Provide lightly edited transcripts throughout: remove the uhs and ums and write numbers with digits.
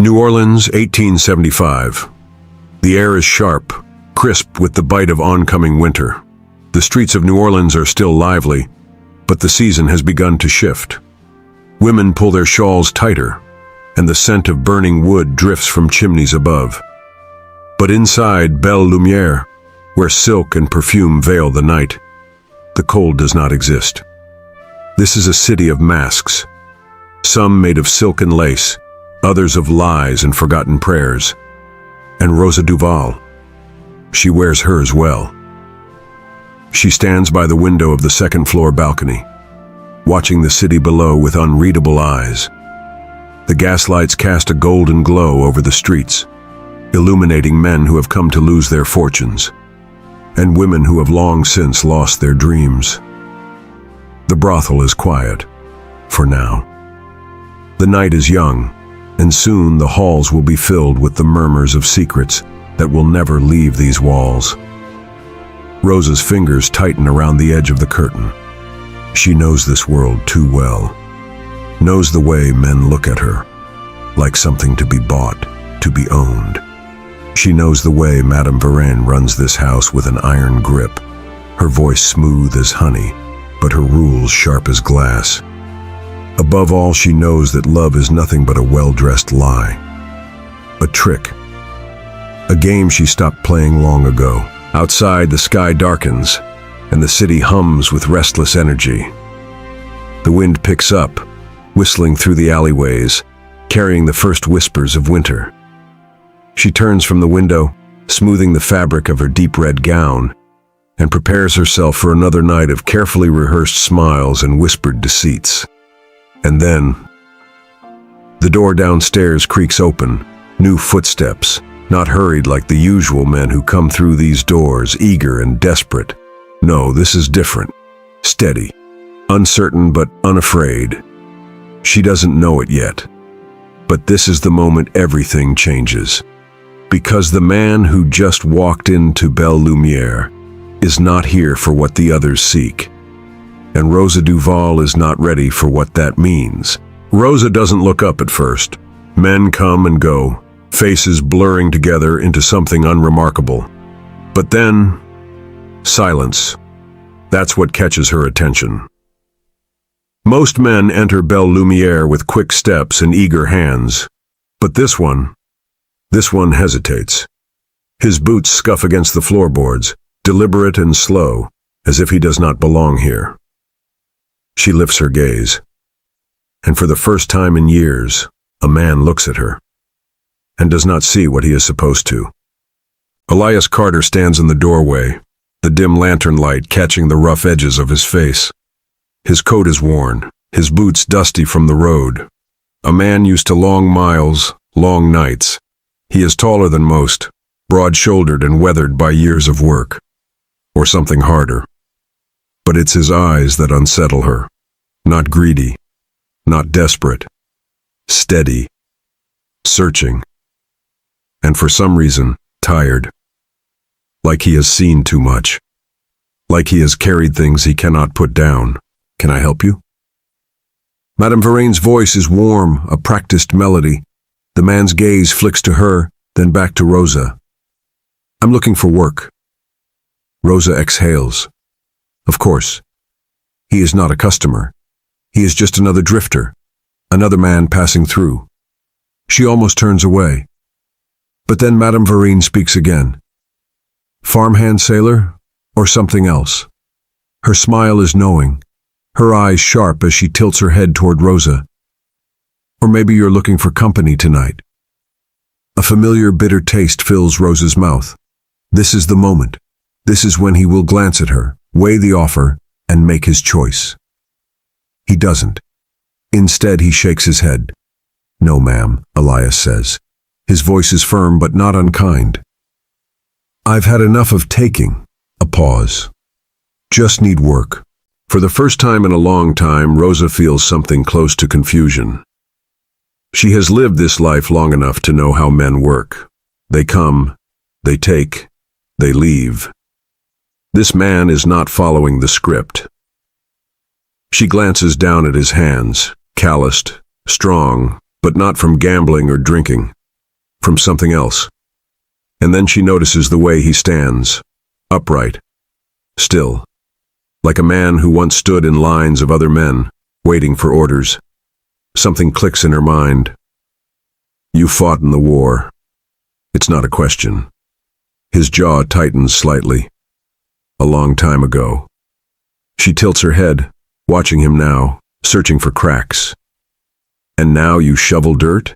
New Orleans, 1875. The air is sharp, crisp with the bite of oncoming winter. The streets of New Orleans are still lively, but the season has begun to shift. Women pull their shawls tighter, and the scent of burning wood drifts from chimneys above. But inside Belle Lumiere, where silk and perfume veil the night, the cold does not exist. This is a city of masks, some made of silk and lace, others of lies and forgotten prayers. And Rosa Duval, she wears hers well. She stands by the window of the second-floor balcony, watching the city below with unreadable eyes. The gaslights cast a golden glow over the streets, illuminating men who have come to lose their fortunes, and women who have long since lost their dreams. The brothel is quiet, for now. The night is young, and soon the halls will be filled with the murmurs of secrets that will never leave these walls. Rosa's fingers tighten around the edge of the curtain. She knows this world too well, knows the way men look at her, like something to be bought, to be owned. She knows the way Madame Varenne runs this house with an iron grip, her voice smooth as honey, but her rules sharp as glass. Above all, she knows that love is nothing but a well-dressed lie, a trick, a game she stopped playing long ago. Outside, the sky darkens, and the city hums with restless energy. The wind picks up, whistling through the alleyways, carrying the first whispers of winter. She turns from the window, smoothing the fabric of her deep red gown, and prepares herself for another night of carefully rehearsed smiles and whispered deceits. And then, the door downstairs creaks open, new footsteps, not hurried like the usual men who come through these doors, eager and desperate. No, this is different, steady, uncertain but unafraid. She doesn't know it yet, but this is the moment everything changes. Because the man who just walked into Belle Lumiere is not here for what the others seek. And Rosa Duval is not ready for what that means. Rosa doesn't look up at first. Men come and go, faces blurring together into something unremarkable. But then, silence. That's what catches her attention. Most men enter Belle Lumiere with quick steps and eager hands. But this one hesitates. His boots scuff against the floorboards, deliberate and slow, as if he does not belong here. She lifts her gaze, and for the first time in years, a man looks at her, and does not see what he is supposed to. Elias Carter stands in the doorway, the dim lantern light catching the rough edges of his face. His coat is worn, his boots dusty from the road. A man used to long miles, long nights. He is taller than most, broad-shouldered and weathered by years of work, or something harder. But it's his eyes that unsettle her. Not greedy, not desperate, steady, searching, and for some reason, tired. Like he has seen too much. Like he has carried things he cannot put down. Can I help you? Madame Varenne's voice is warm, a practiced melody. The man's gaze flicks to her, then back to Rosa. I'm looking for work. Rosa exhales. Of course. He is not a customer. He is just another drifter, another man passing through. She almost turns away. But then Madame Varenne speaks again. Farmhand sailor, or something else? Her smile is knowing, her eyes sharp as she tilts her head toward Rosa. Or maybe you're looking for company tonight. A familiar bitter taste fills Rosa's mouth. This is the moment. This is when he will glance at her, weigh the offer, and make his choice. He doesn't. Instead, he shakes his head. No, ma'am, Elias says. His voice is firm but not unkind. I've had enough of taking. A pause. Just need work. For the first time in a long time, Rosa feels something close to confusion. She has lived this life long enough to know how men work. They come, they take, they leave. This man is not following the script. She glances down at his hands, calloused, strong, but not from gambling or drinking, from something else. And then she notices the way he stands, upright, still, like a man who once stood in lines of other men, waiting for orders. Something clicks in her mind. You fought in the war. It's not a question. His jaw tightens slightly. A long time ago. She tilts her head, watching him now, searching for cracks. And now you shovel dirt?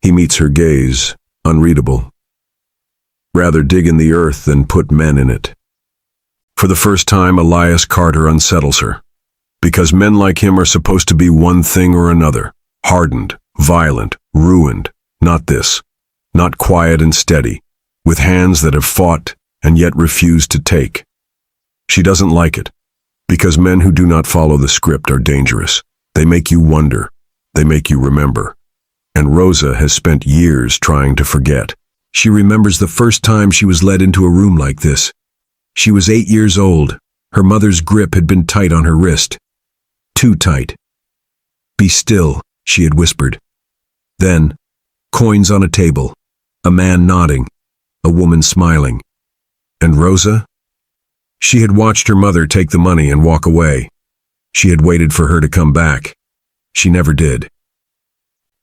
He meets her gaze, unreadable. Rather dig in the earth than put men in it. For the first time, Elias Carter unsettles her. Because men like him are supposed to be one thing or another. Hardened, violent, ruined. Not this. Not quiet and steady. With hands that have fought and yet refuse to take. She doesn't like it. Because men who do not follow the script are dangerous. They make you wonder. They make you remember. And Rosa has spent years trying to forget. She remembers the first time she was led into a room like this. She was 8 years old. Her mother's grip had been tight on her wrist. Too tight. Be still, she had whispered. Then, coins on a table, a man nodding, a woman smiling. And Rosa? She had watched her mother take the money and walk away. She had waited for her to come back. She never did.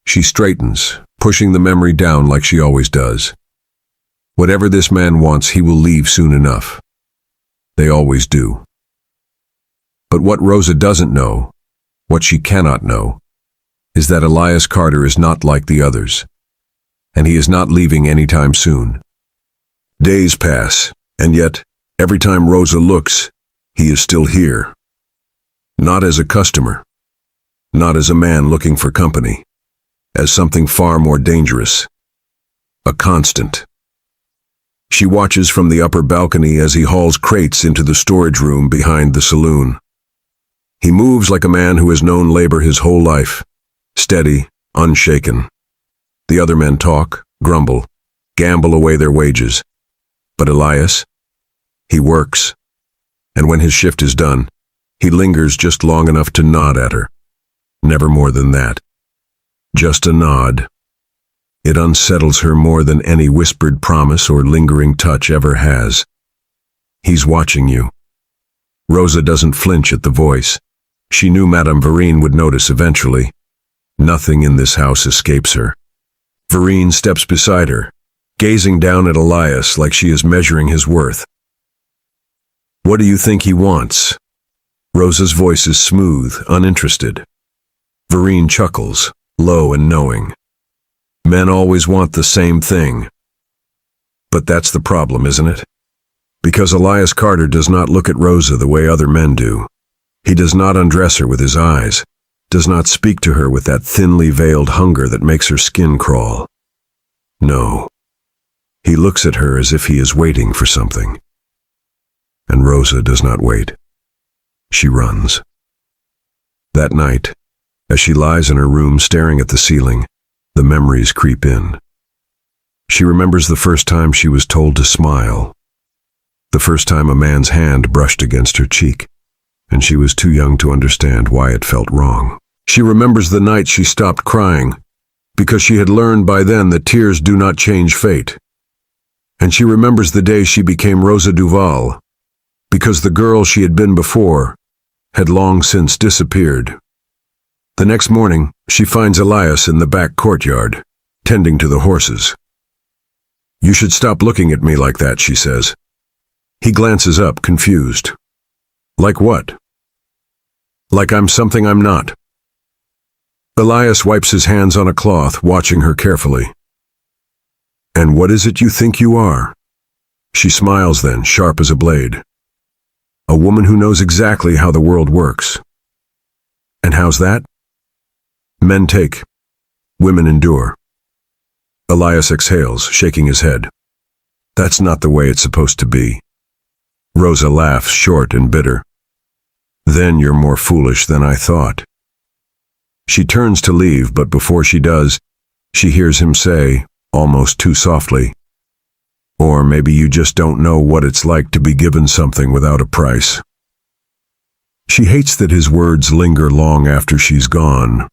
She straightens, pushing the memory down like she always does. Whatever this man wants, he will leave soon enough. They always do. But what Rosa doesn't know, what she cannot know, is that Elias Carter is not like the others, and he is not leaving anytime soon. Days pass, and yet, every time Rosa looks, he is still here. Not as a customer, not as a man looking for company, as something far more dangerous, a constant. She watches from the upper balcony as he hauls crates into the storage room behind the saloon. He moves like a man who has known labor his whole life, steady, unshaken. The other men talk, grumble, gamble away their wages. But Elias, he works, and when his shift is done, he lingers just long enough to nod at her. Never more than that. Just a nod. It unsettles her more than any whispered promise or lingering touch ever has. He's watching you. Rosa doesn't flinch at the voice. She knew Madame Verine would notice eventually. Nothing in this house escapes her. Verine steps beside her, gazing down at Elias like she is measuring his worth. What do you think he wants? Rosa's voice is smooth, uninterested. Verine chuckles, low and knowing. Men always want the same thing. But that's the problem, isn't it? Because Elias Carter does not look at Rosa the way other men do. He does not undress her with his eyes, does not speak to her with that thinly veiled hunger that makes her skin crawl. No. He looks at her as if he is waiting for something. And Rosa does not wait. She runs. That night, as she lies in her room staring at the ceiling, the memories creep in. She remembers the first time she was told to smile, the first time a man's hand brushed against her cheek, and she was too young to understand why it felt wrong. She remembers the night she stopped crying, because she had learned by then that tears do not change fate. And she remembers the day she became Rosa Duval, because the girl she had been before had long since disappeared. The next morning, she finds Elias in the back courtyard, tending to the horses. You should stop looking at me like that, she says. He glances up, confused. Like what? Like I'm something I'm not. Elias wipes his hands on a cloth, watching her carefully. And what is it you think you are? She smiles then, sharp as a blade. A woman who knows exactly how the world works. And how's that? Men take. Women endure. Elias exhales, shaking his head. That's not the way it's supposed to be. Rosa laughs, short and bitter. Then you're more foolish than I thought. She turns to leave, but before she does, she hears him say, almost too softly, or maybe you just don't know what it's like to be given something without a price. She hates that his words linger long after she's gone.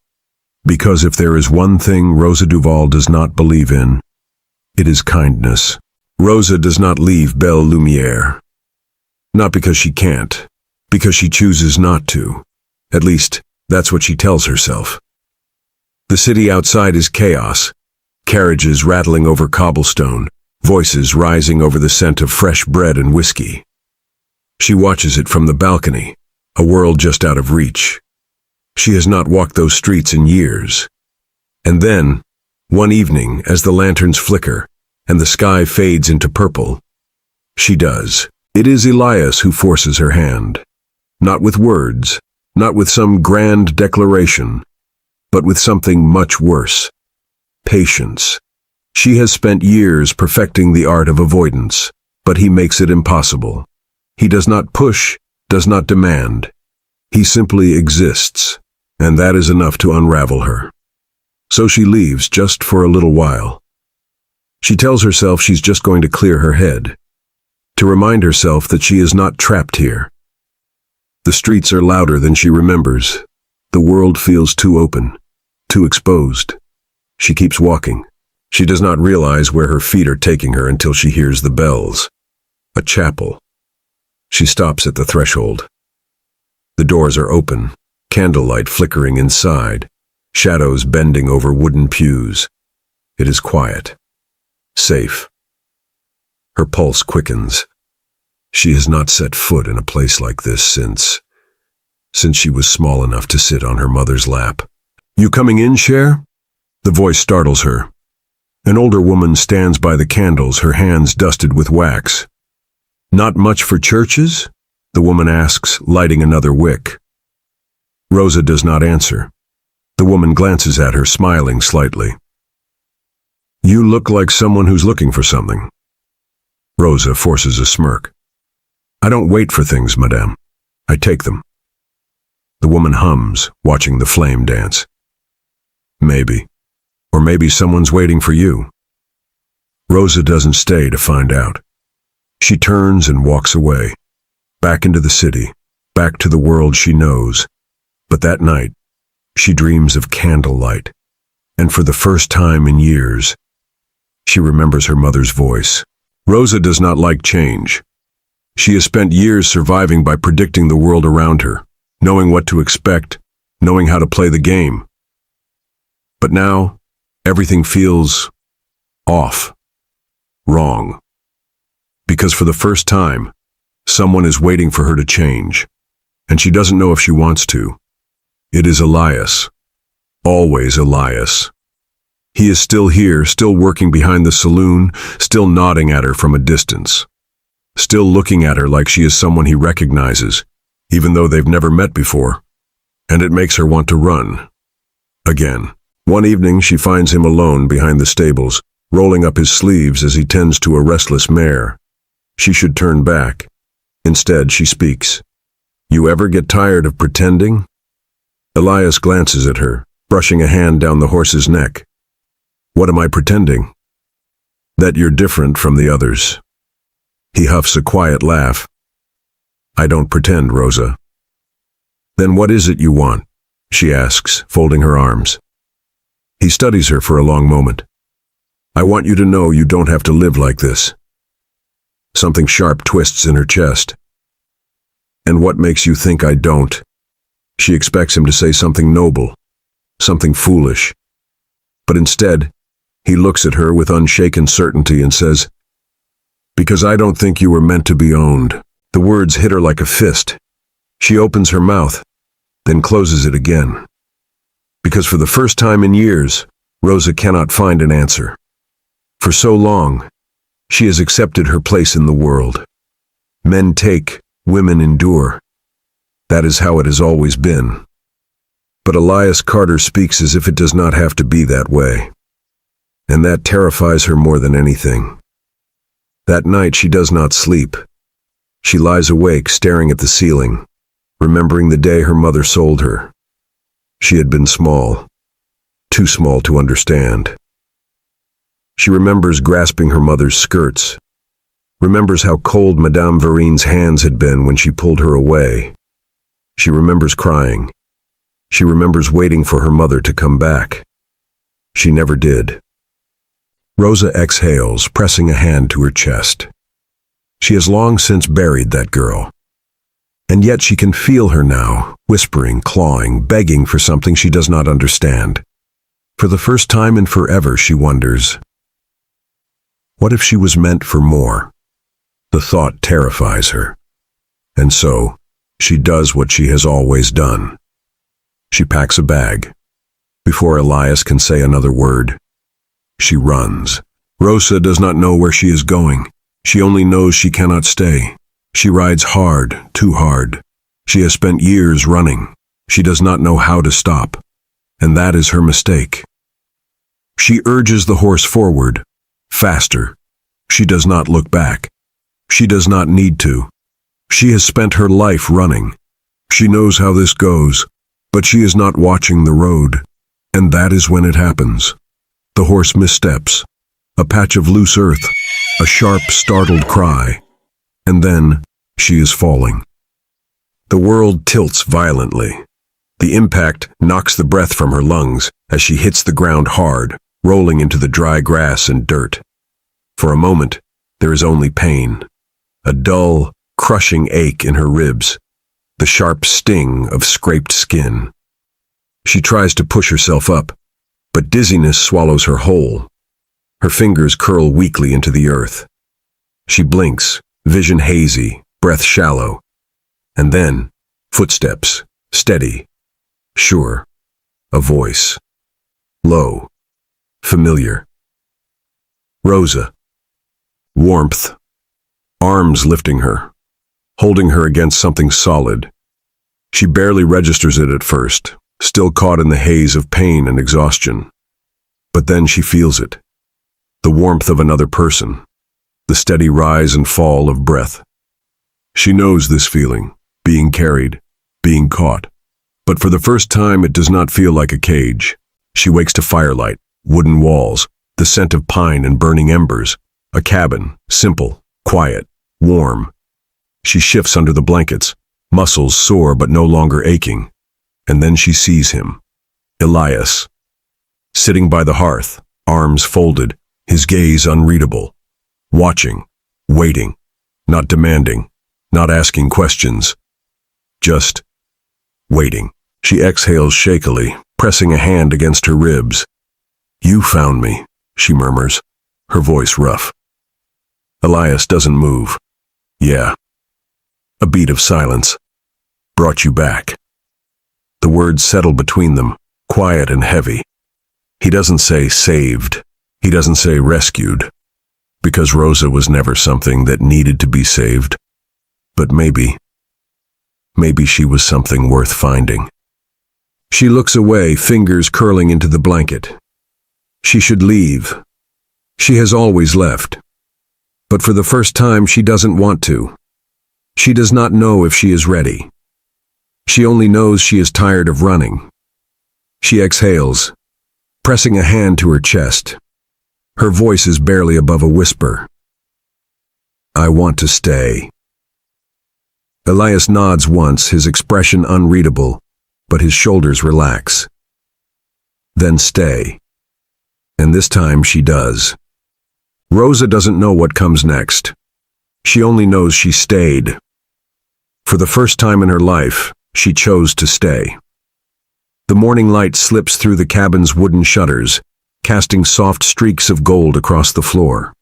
Because if there is one thing Rosa Duval does not believe in, it is kindness. Rosa does not leave Belle Lumiere. Not because she can't, because she chooses not to. At least, that's what she tells herself. The city outside is chaos. Carriages rattling over cobblestone, voices rising over the scent of fresh bread and whiskey. She watches it from the balcony, a world just out of reach. She has not walked those streets in years. And then, one evening, as the lanterns flicker and the sky fades into purple, she does. It is Elias who forces her hand. Not with words, not with some grand declaration, but with something much worse. Patience. She has spent years perfecting the art of avoidance, but he makes it impossible. He does not push, does not demand. He simply exists, and that is enough to unravel her. So she leaves just for a little while. She tells herself she's just going to clear her head, to remind herself that she is not trapped here. The streets are louder than she remembers. The world feels too open, too exposed. She keeps walking. She does not realize where her feet are taking her until she hears the bells. A chapel. She stops at the threshold. The doors are open, candlelight flickering inside, shadows bending over wooden pews. It is quiet. Safe. Her pulse quickens. She has not set foot in a place like this since she was small enough to sit on her mother's lap. "You coming in, Cher?" The voice startles her. An older woman stands by the candles, her hands dusted with wax. "Not much for churches?" the woman asks, lighting another wick. Rosa does not answer. The woman glances at her, smiling slightly. "You look like someone who's looking for something." Rosa forces a smirk. "I don't wait for things, madame. I take them." The woman hums, watching the flame dance. "Maybe. Or maybe someone's waiting for you." Rosa doesn't stay to find out. She turns and walks away, back into the city, back to the world she knows. But that night, she dreams of candlelight, and for the first time in years, she remembers her mother's voice. Rosa does not like change. She has spent years surviving by predicting the world around her, knowing what to expect, knowing how to play the game. But now, everything feels off, wrong. Because for the first time, someone is waiting for her to change, and she doesn't know if she wants to. It is Elias. Always Elias. He is still here, still working behind the saloon, still nodding at her from a distance. Still looking at her like she is someone he recognizes, even though they've never met before. And it makes her want to run. Again. One evening she finds him alone behind the stables, rolling up his sleeves as he tends to a restless mare. She should turn back. Instead, she speaks. "You ever get tired of pretending?" Elias glances at her, brushing a hand down the horse's neck. "What am I pretending?" "That you're different from the others." He huffs a quiet laugh. "I don't pretend, Rosa." "Then what is it you want?" she asks, folding her arms. He studies her for a long moment. "I want you to know you don't have to live like this." Something sharp twists in her chest. "And what makes you think I don't?" She expects him to say something noble, something foolish. But instead, he looks at her with unshaken certainty and says, "Because I don't think you were meant to be owned." The words hit her like a fist. She opens her mouth, then closes it again. Because for the first time in years, Rosa cannot find an answer. For so long, she has accepted her place in the world. Men take, women endure. That is how it has always been. But Elias Carter speaks as if it does not have to be that way. And that terrifies her more than anything. That night she does not sleep. She lies awake staring at the ceiling, remembering the day her mother sold her. She had been small, too small to understand. She remembers grasping her mother's skirts, remembers how cold Madame Verine's hands had been when she pulled her away. She remembers crying, She remembers waiting for her mother to come back. She never did. Rosa exhales, pressing a hand to her chest. She has long since buried that girl. And yet she can feel her now, whispering, clawing, begging for something she does not understand. For the first time in forever, she wonders, what if she was meant for more? The thought terrifies her. And so, she does what she has always done. She packs a bag. Before Elias can say another word, she runs. Rosa does not know where she is going. She only knows she cannot stay. She rides hard, too hard. She has spent years running. She does not know how to stop. And that is her mistake. She urges the horse forward, faster. She does not look back. She does not need to. She has spent her life running. She knows how this goes, but she is not watching the road. And that is when it happens. The horse missteps. A patch of loose earth. A sharp, startled cry. And then, she is falling. The world tilts violently. The impact knocks the breath from her lungs as she hits the ground hard, rolling into the dry grass and dirt. For a moment, there is only pain. A dull, crushing ache in her ribs. The sharp sting of scraped skin. She tries to push herself up, but dizziness swallows her whole. Her fingers curl weakly into the earth. She blinks, vision hazy, breath shallow. And then, footsteps, steady, sure, a voice. Low, familiar. Rosa. Warmth. Arms lifting her, holding her against something solid. She barely registers it at first, still caught in the haze of pain and exhaustion. But then she feels it. The warmth of another person. The steady rise and fall of breath. She knows this feeling, being carried, being caught. But for the first time, it does not feel like a cage. She wakes to firelight, wooden walls, the scent of pine and burning embers. A cabin, simple, quiet, warm. She shifts under the blankets, muscles sore but no longer aching. And then she sees him. Elias. Sitting by the hearth, arms folded, his gaze unreadable. Watching, waiting, not demanding, not asking questions. Just waiting. She exhales shakily, pressing a hand against her ribs. You found me, she murmurs, her voice rough. Elias doesn't move. Yeah. A beat of silence. Brought you back. The words settle between them, quiet and heavy. He doesn't say saved. He doesn't say rescued. Because Rosa was never something that needed to be saved. But maybe she was something worth finding. She looks away, fingers curling into the blanket. She should leave. She has always left. But for the first time, she doesn't want to. She does not know if she is ready. She only knows she is tired of running. She exhales, pressing a hand to her chest. Her voice is barely above a whisper. I want to stay. Elias nods once, his expression unreadable, but his shoulders relax. Then stay. And this time she does. Rosa doesn't know what comes next. She only knows she stayed. For the first time in her life, she chose to stay. The morning light slips through the cabin's wooden shutters, casting soft streaks of gold across the floor.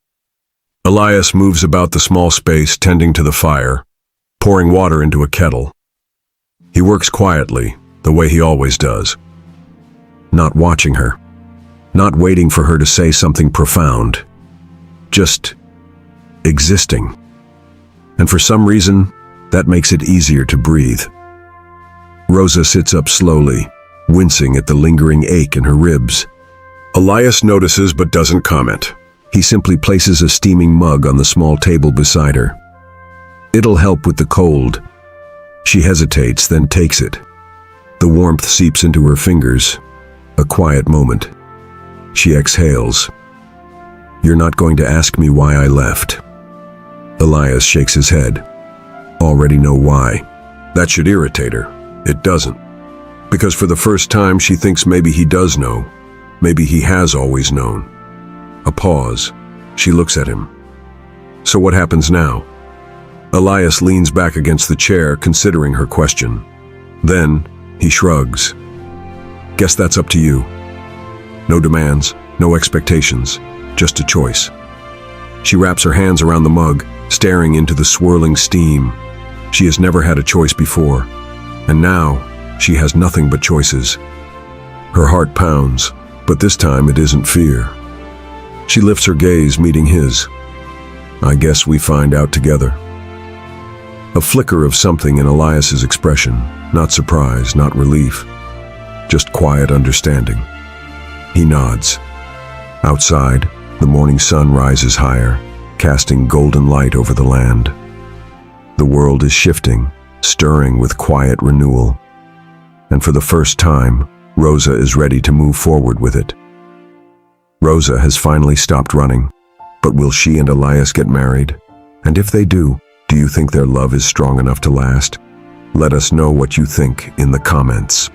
Elias moves about the small space, tending to the fire, pouring water into a kettle. He works quietly, the way he always does. Not watching her, not waiting for her to say something profound. Just existing. And for some reason, that makes it easier to breathe. Rosa sits up slowly, wincing at the lingering ache in her ribs. Elias notices but doesn't comment. He simply places a steaming mug on the small table beside her. It'll help with the cold. She hesitates, then takes it. The warmth seeps into her fingers. A quiet moment. She exhales. You're not going to ask me why I left. Elias shakes his head. Already know why. That should irritate her. It doesn't. Because for the first time she thinks maybe he does know. Maybe he has always known. A pause. She looks at him. So what happens now? Elias leans back against the chair, considering her question. Then, he shrugs. Guess that's up to you. No demands, no expectations, just a choice. She wraps her hands around the mug, staring into the swirling steam. She has never had a choice before, and now she has nothing but choices. Her heart pounds, but this time it isn't fear. She lifts her gaze, meeting his. I guess we find out together. A flicker of something in Elias's expression, not surprise, not relief, just quiet understanding. He nods. Outside, the morning sun rises higher, casting golden light over the land. The world is shifting, stirring with quiet renewal. And for the first time, Rosa is ready to move forward with it. Rosa has finally stopped running, but will she and Elias get married? And if they do you think their love is strong enough to last? Let us know what you think in the comments.